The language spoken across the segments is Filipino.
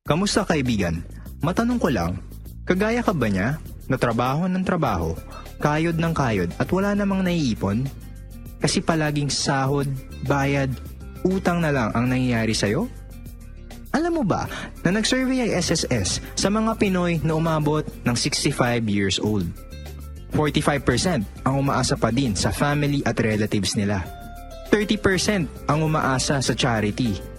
Kamusta kaibigan? Matanong ko lang, kagaya ka ba niya? Na trabaho ng trabaho, kayod ng kayod at wala namang naiipon? Kasi palaging sahod, bayad, utang na lang ang nangyayari sa'yo? Alam mo ba na nag-survey ang SSS sa mga Pinoy na umabot ng 65 years old? 45% ang umaasa pa din sa family at relatives nila. 30% ang umaasa sa charity.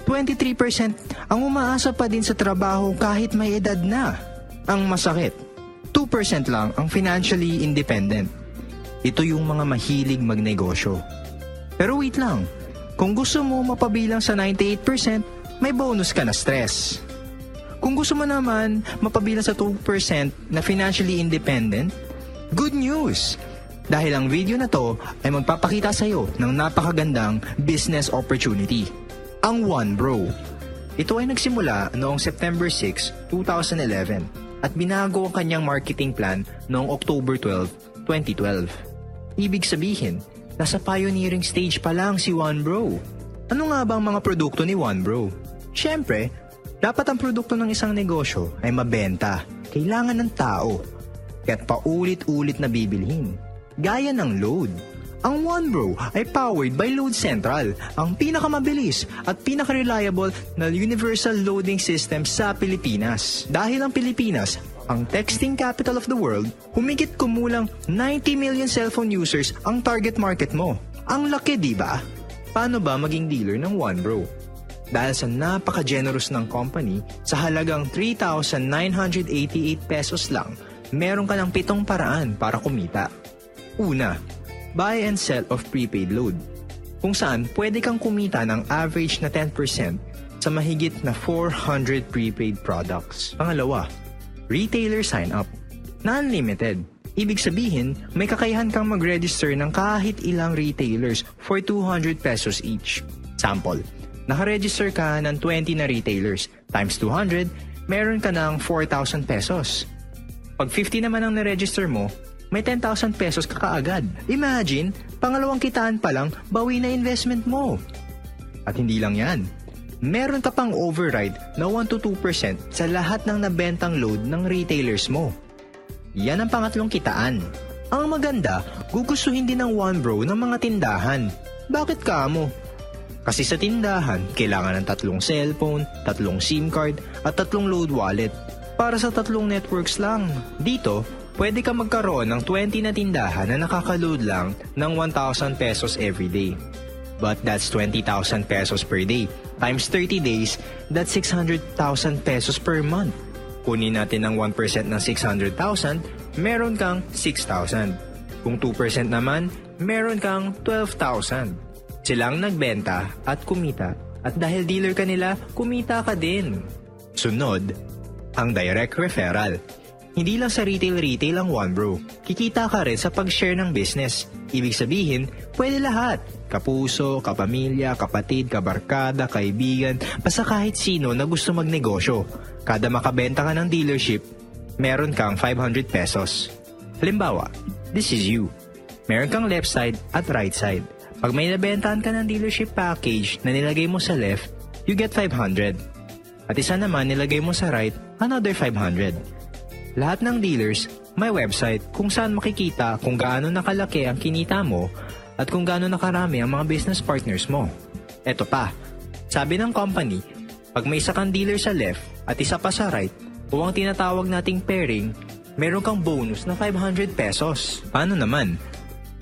23% ang umaasa pa din sa trabaho kahit may edad na. Ang masakit, 2% lang ang financially independent. Ito yung mga mahilig magnegosyo. Pero wait lang, kung gusto mo mapabilang sa 98%, may bonus ka na stress. Kung gusto mo naman mapabilang sa 2% na financially independent, good news! Dahil ang video na to ay magpapakita sa iyo ng napakagandang business opportunity. Ang One Bro. Ito ay nagsimula noong September 6, 2011 at binago ang kanyang marketing plan noong October 12, 2012. Ibig sabihin, nasa pioneering stage pa lang si One Bro. Ano nga ba ang mga produkto ni One Bro? Siyempre, dapat ang produkto ng isang negosyo ay mabenta. Kailangan ng tao. Kaya't paulit-ulit na bibilhin. Gaya ng load. Ang One Bro ay powered by Load Central, ang pinakamabilis at pinaka-reliable na universal loading system sa Pilipinas. Dahil ang Pilipinas, ang texting capital of the world, humigit kumulang 90 million cellphone users ang target market mo. Ang laki, di ba? Paano ba maging dealer ng One Bro? Dahil sa napaka-generous ng company, sa halagang 3,988 pesos lang, meron ka ng 7 paraan para kumita. Una, buy and sell of prepaid load, kung saan pwede kang kumita ng average na 10% sa mahigit na 400 prepaid products. Pangalawa, retailer sign-up na unlimited. Ibig sabihin, may kakayahan kang mag-register ng kahit ilang retailers for 200 pesos each. Sample, nakaregister ka ng 20 na retailers times 200, meron ka ng 4,000 pesos. Pag 50 naman ang na-register mo, may 10,000 pesos ka kaagad. Imagine, pangalawang kitaan pa lang, bawi na investment mo. At hindi lang yan. Meron ka pang override na 1-2% sa lahat ng nabentang load ng retailers mo. Yan ang pangatlong kitaan. Ang maganda, gugustuhin din ng One Bro ng mga tindahan. Bakit ka mo? Kasi sa tindahan, kailangan ng 3 cellphone, 3 SIM card, at 3 load wallet. Para sa 3 networks lang. Dito, pwede ka magkaroon ng 20 na tindahan na nakaka-load lang ng 1,000 pesos every day. But that's 20,000 pesos per day. Times 30 days, that's 600,000 pesos per month. Kunin natin ng 1% ng 600,000, meron kang 6,000. Kung 2% naman, meron kang 12,000. Silang nagbenta at kumita. At dahil dealer ka nila, kumita ka din. Sunod, ang direct referral. Hindi lang sa retail ang One Bro. Kikita ka rin sa pag-share ng business. Ibig sabihin, pwede lahat. Kapuso, kapamilya, kapatid, kabarkada, kaibigan, basta kahit sino na gusto magnegosyo. Kada makabenta ka ng dealership, meron kang 500 pesos. Halimbawa, this is you. Meron kang left side at right side. Pag may nabentahan ka ng dealership package na nilagay mo sa left, you get 500. At isa naman nilagay mo sa right, another 500. Lahat ng dealers may website kung saan makikita kung gaano nakalaki ang kinita mo at kung gaano nakarami ang mga business partners mo. Eto pa, sabi ng company, pag may isa kang dealer sa left at isa pa sa right o ang tinatawag nating pairing, meron kang bonus na 500 pesos. Paano naman?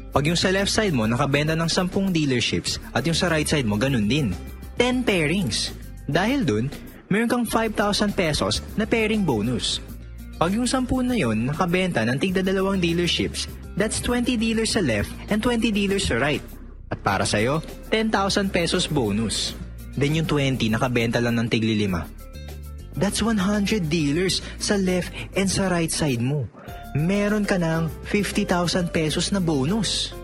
Pag yung sa left side mo nakabenta ng 10 dealerships at yung sa right side mo ganun din, 10 pairings. Dahil dun, meron kang 5,000 pesos na pairing bonus. Pag yung 10 na yon nakabenta ng tigda 2 dealerships, that's 20 dealers sa left and 20 dealers sa right. At para sa'yo, 10,000 pesos bonus. Then yung 20 nakabenta lang ng tigli 5. That's 100 dealers sa left and sa right side mo. Meron ka ng 50,000 pesos na bonus.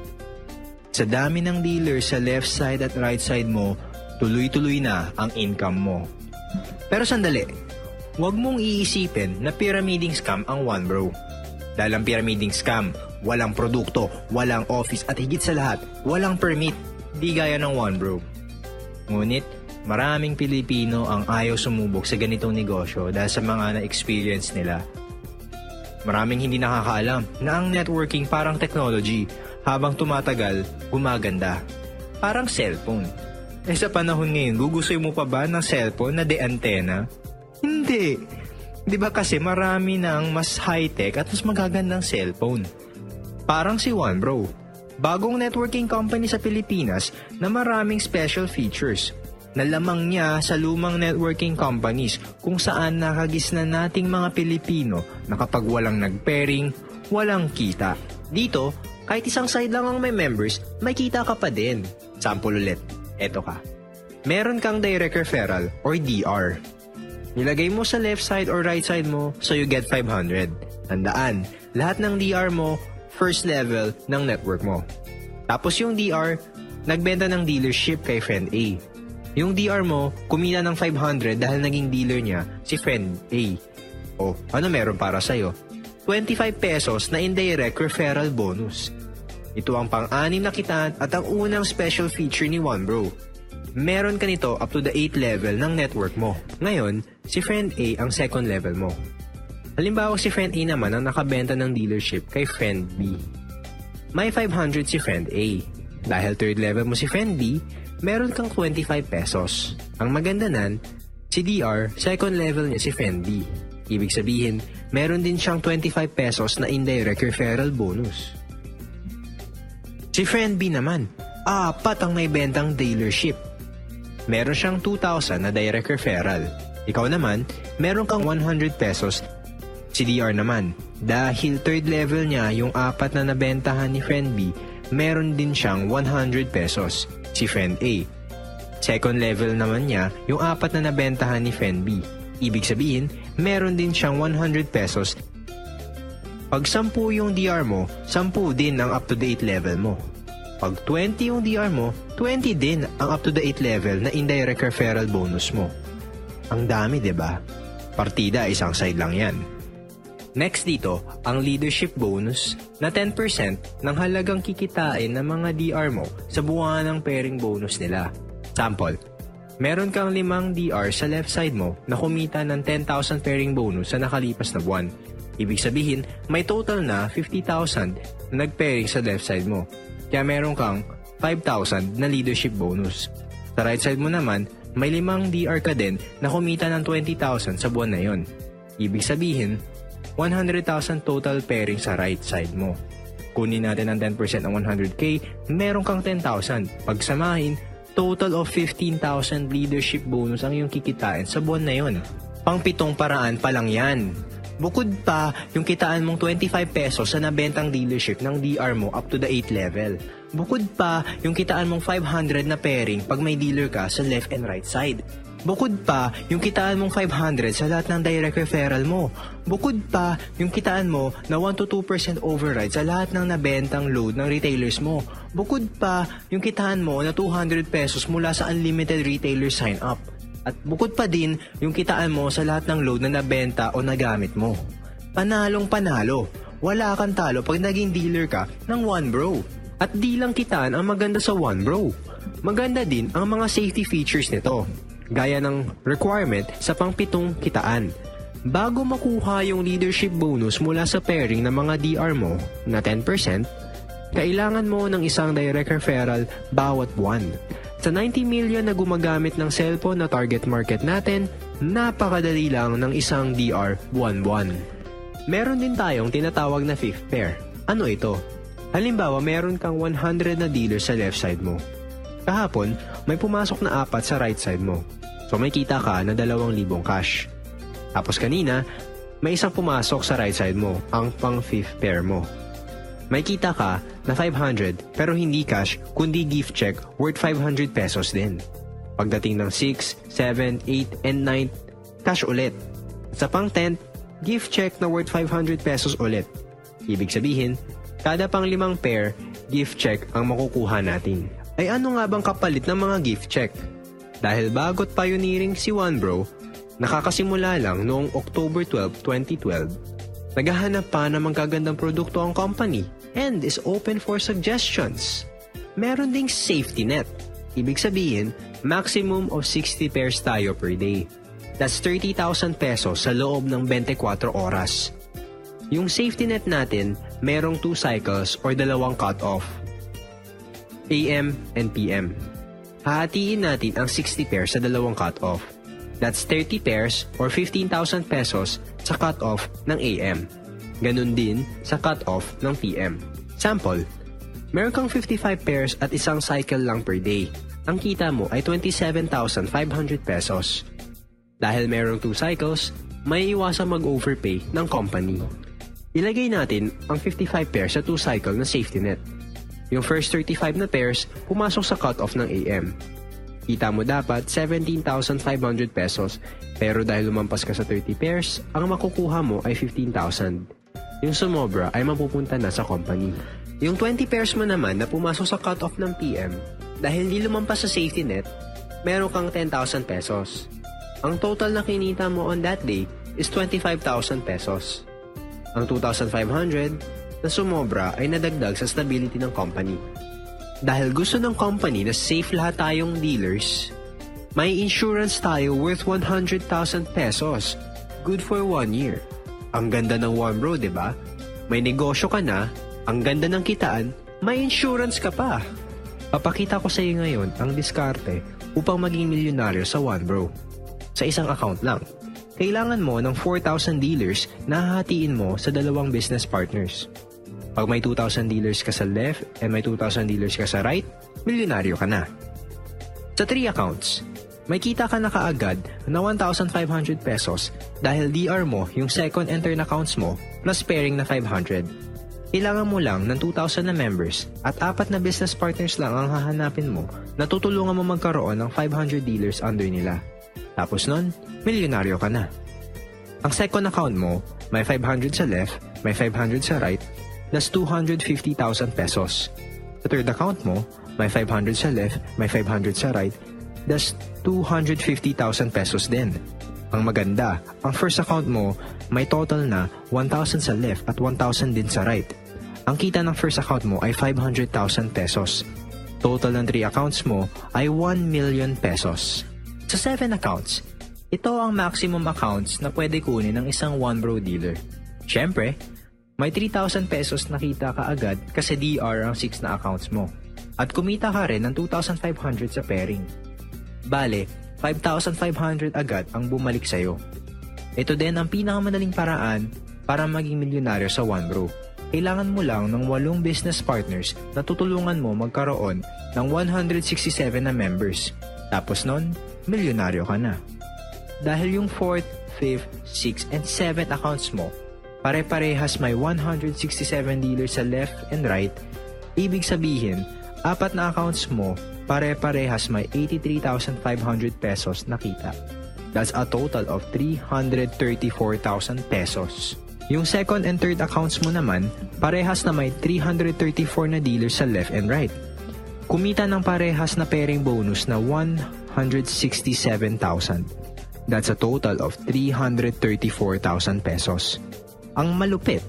Sa dami ng dealers sa left side at right side mo, tuloy-tuloy na ang income mo. Pero sandali, huwag mong iisipin na pyramiding scam ang One Bro. Dahil ang pyramiding scam, walang produkto, walang office at higit sa lahat, walang permit, di gaya ng One Bro. Ngunit, maraming Pilipino ang ayaw sumubok sa ganitong negosyo dahil sa mga na-experience nila. Maraming hindi nakakaalam na ang networking parang technology, habang tumatagal, gumaganda. Parang cellphone. Sa panahon ngayon, gugustuhin mo pa ba ng cellphone na de-antena? Hindi. Di ba kasi marami na ang mas high-tech at mas magagandang cellphone. Parang si OneBro, bagong networking company sa Pilipinas na maraming special features. Nalamang niya sa lumang networking companies kung saan nakagisna nating mga Pilipino na kapag walang nag-pairing, walang kita. Dito, kahit isang side lang ang may members, may kita ka pa din. Sample ulit, eto ka. Meron kang direct referral or DR. Nilagay mo sa left side or right side mo, so you get 500. Tandaan, lahat ng DR mo, first level ng network mo. Tapos yung DR, nagbenta ng dealership kay friend A. Yung DR mo, kumita ng 500 dahil naging dealer niya si friend A. O, ano meron para sa'yo? 25 pesos na indirect referral bonus. Ito ang pang-anim na kitaan at ang unang special feature ni OneBro. Meron ka nito up to the 8th level ng network mo. Ngayon, si friend A ang second level mo. Halimbawa si friend A naman ang nakabenta ng dealership kay friend B. May 500 si friend A. Dahil third level mo si friend B, meron kang 25 pesos. Ang maganda nan, si DR, second level niya si friend B. Ibig sabihin, meron din siyang 25 pesos na indirect referral bonus. Si friend B naman, apat ang may bentang dealership. Meron siyang 2,000 na direct referral. Ikaw naman, meron kang 100 pesos. Si DR naman, dahil third level niya yung apat na nabentahan ni friend B, meron din siyang 100 pesos. Si friend A. Second level naman niya yung apat na nabentahan ni friend B. Ibig sabihin, meron din siyang 100 pesos. Pag 10 yung DR mo, 10 din ang up-to-date level mo. Pag 20 yung DR mo, 20 din ang up-to-date level na indirect referral bonus mo. Ang dami, diba? Partida, isang side lang yan. Next dito, ang leadership bonus na 10% ng halagang kikitain ng mga DR mo sa buwan ng pairing bonus nila. Sample, meron kang 5 DR sa left side mo na kumita ng 10,000 pairing bonus sa nakalipas na buwan. Ibig sabihin, may total na 50,000 na nag-pairing sa left side mo. Kaya meron kang 5,000 na leadership bonus. Sa right side mo naman, may 5 DR ka din na kumita ng 20,000 sa buwan na yon. Ibig sabihin, 100,000 total pairing sa right side mo. Kunin natin ang 10% ng 100k, meron kang 10,000. Pagsamahin, total of 15,000 leadership bonus ang iyong kikitain sa buwan na yon. Pang-pitong paraan pa lang yan. Bukod pa, yung kitaan mong 25 pesos sa nabentang dealership ng DR mo up to the 8th level. Bukod pa, yung kitaan mong 500 na pairing pag may dealer ka sa left and right side. Bukod pa, yung kitaan mong 500 sa lahat ng direct referral mo. Bukod pa, yung kitaan mo na 1-2% override sa lahat ng nabentang load ng retailers mo. Bukod pa, yung kitaan mo na 200 pesos mula sa unlimited retailer sign-up. At bukod pa din, yung kitaan mo sa lahat ng load na nabenta o nagamit mo. Panalong panalo. Wala kang talo pag naging dealer ka ng OneBro. At di lang kitaan ang maganda sa OneBro. Maganda din ang mga safety features nito. Gaya ng requirement sa pang-pitong kitaan. Bago makuha yung leadership bonus mula sa pairing ng mga DR mo na 10%, kailangan mo ng isang direct referral bawat buwan. Sa 90 million na gumagamit ng cellphone na target market natin, napakadali lang ng isang DR buwan-buwan. Meron din tayong tinatawag na fifth pair. Ano ito? Halimbawa, meron kang 100 na dealer sa left side mo. Kahapon, may pumasok na 4 sa right side mo. So may kita ka na 2,000 cash. Tapos kanina, may isang pumasok sa right side mo, ang pang fifth pair mo. May kita ka na 500 pero hindi cash kundi gift check worth 500 pesos din. Pagdating ng 6, 7, 8, and 9, cash ulit. Sa pang 10, gift check na worth 500 pesos ulit. Ibig sabihin, kada pang 5 pair, gift check ang makukuha natin. Ay ano nga bang kapalit ng mga gift check? Dahil bago't pioneering si OneBro, nakakasimula lang noong October 12, 2012, naghahanap pa ng magagandang produkto ang company and is open for suggestions. Meron ding safety net. Ibig sabihin, maximum of 60 pairs tayo per day. That's 30,000 pesos sa loob ng 24 oras. Yung safety net natin, merong 2 cycles or dalawang cut-off. AM and PM. Hahatiin natin ang 60 pairs sa dalawang cut-off. That's 30 pairs or 15,000 pesos sa cut-off ng AM. Ganun din sa cut-off ng PM. Sample, meron kang 55 pairs at isang cycle lang per day. Ang kita mo ay 27,500 pesos. Dahil merong 2 cycles, may iwasang mag-overpay ng company. Ilagay natin ang 55 pairs sa 2 cycle na safety net. Yung first 35 na pairs, pumasok sa cut-off ng AM. Kita mo dapat 17,500 pesos, pero dahil lumampas ka sa 30 pairs, ang makukuha mo ay 15,000. Yung sumobra ay mapupunta na sa company. Yung 20 pairs mo naman na pumasok sa cut-off ng PM, dahil hindi lumampas sa safety net, meron kang 10,000 pesos. Ang total na kinita mo on that day is 25,000 pesos. Ang 2,500 na sumobra ay nadagdag sa stability ng company. Dahil gusto ng company na safe lahat tayong dealers, may insurance tayo worth 100,000 pesos. Good for 1 year. Ang ganda ng One Bro, diba? May negosyo ka na, ang ganda ng kitaan, may insurance ka pa. Papakita ko sa iyo ngayon ang diskarte upang maging milyonaryo sa One Bro. Sa isang account lang. Kailangan mo ng 4,000 dealers na hahatiin mo sa dalawang business partners. Pag may 2,000 dealers ka sa left and may 2,000 dealers ka sa right, milyonaryo ka na. Sa 3 accounts, may kita ka na kaagad na 1,500 pesos dahil DR mo yung second and third accounts mo plus pairing na 500. Kailangan mo lang ng 2,000 na members at 4 na business partners lang ang hahanapin mo na tutulungan mo magkaroon ng 500 dealers under nila. Tapos nun, milyonaryo ka na. Ang second account mo, may 500 sa left, may 500 sa right, that's 250,000 pesos. Sa third account mo, may 500 sa left, may 500 sa right, that's 250,000 pesos din. Ang maganda, ang first account mo, may total na 1,000 sa left at 1,000 din sa right. Ang kita ng first account mo ay 500,000 pesos. Total ng 3 accounts mo ay 1 million pesos. Sa 7 accounts, ito ang maximum accounts na pwede kunin ng isang One Bro dealer. Siyempre, may 3,000 pesos na kita ka agad kasi DR ang 6 na accounts mo. At kumita ka rin ng 2,500 sa pairing. Bale, 5,500 agad ang bumalik sa'yo. Ito din ang pinakamadaling paraan para maging milyonaryo sa One Bro. Kailangan mo lang ng 8 business partners na tutulungan mo magkaroon ng 167 na members. Tapos nun, milyonaryo ka na. Dahil yung 4th, 5th, 6th, and 7th accounts mo, pare-parehas may 167 dealers sa left and right, ibig sabihin, 4 na accounts mo, pare-parehas may 83,500 pesos na kita. That's a total of 334,000 pesos. Yung second and third accounts mo naman, parehas na may 334 na dealers sa left and right. Kumita ng parehas na pairing bonus na 167,000. That's a total of 334,000 pesos. Ang malupit,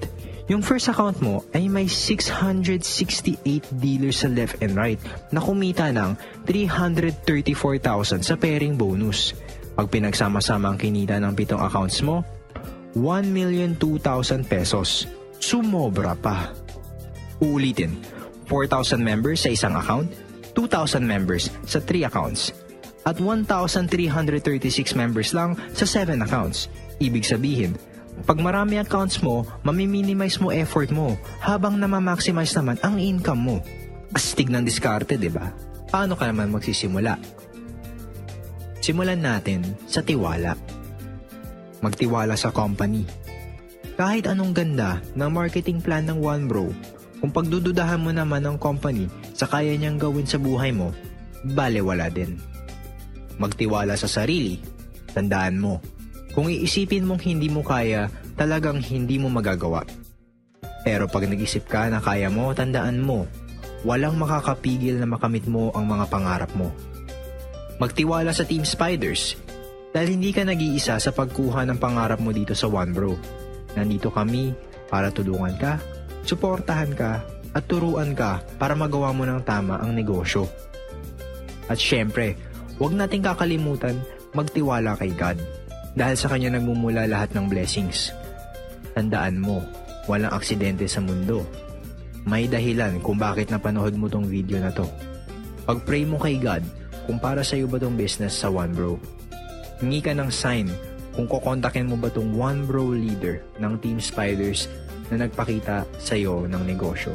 yung first account mo ay may 668 dealers sa left and right na kumita ng 334,000 sa pairing bonus. Pag pinagsama-sama ang kinita ng 7 accounts mo, 1,002,000 pesos. Sumobra pa. Uulitin, 4,000 members sa isang account, 2,000 members sa 3 accounts, at 1,336 members lang sa 7 accounts. Ibig sabihin, pag marami accounts mo, mamiminimize mo effort mo habang namamaximize naman ang income mo. Astig ng diskarte, diba? Paano ka naman magsisimula? Simulan natin sa tiwala. Magtiwala sa company. Kahit anong ganda ng marketing plan ng One Bro, kung pagdududahan mo naman ng company sa kaya niyang gawin sa buhay mo, balewala din. Magtiwala sa sarili. Tandaan mo, kung iisipin mong hindi mo kaya, talagang hindi mo magagawa. Pero pag nag-isip ka na kaya mo, tandaan mo, walang makakapigil na makamit mo ang mga pangarap mo. Magtiwala sa Team Spiders. Dahil hindi ka nag-iisa sa pagkuha ng pangarap mo dito sa One Bro. Nandito kami para tulungan ka, suportahan ka, at turuan ka para magawa mo ng tama ang negosyo. At syempre, Huwag nating kakalimutan magtiwala kay God dahil sa Kanya nagmumula lahat ng blessings. Tandaan mo, walang aksidente sa mundo. May dahilan kung bakit napanood mo tong video na to. Pag-pray mo kay God kung para sa'yo ba tong business sa One Bro. Hingi ka ng sign kung kukontakin mo ba tong One Bro leader ng Team Spiders na nagpakita sa'yo ng negosyo.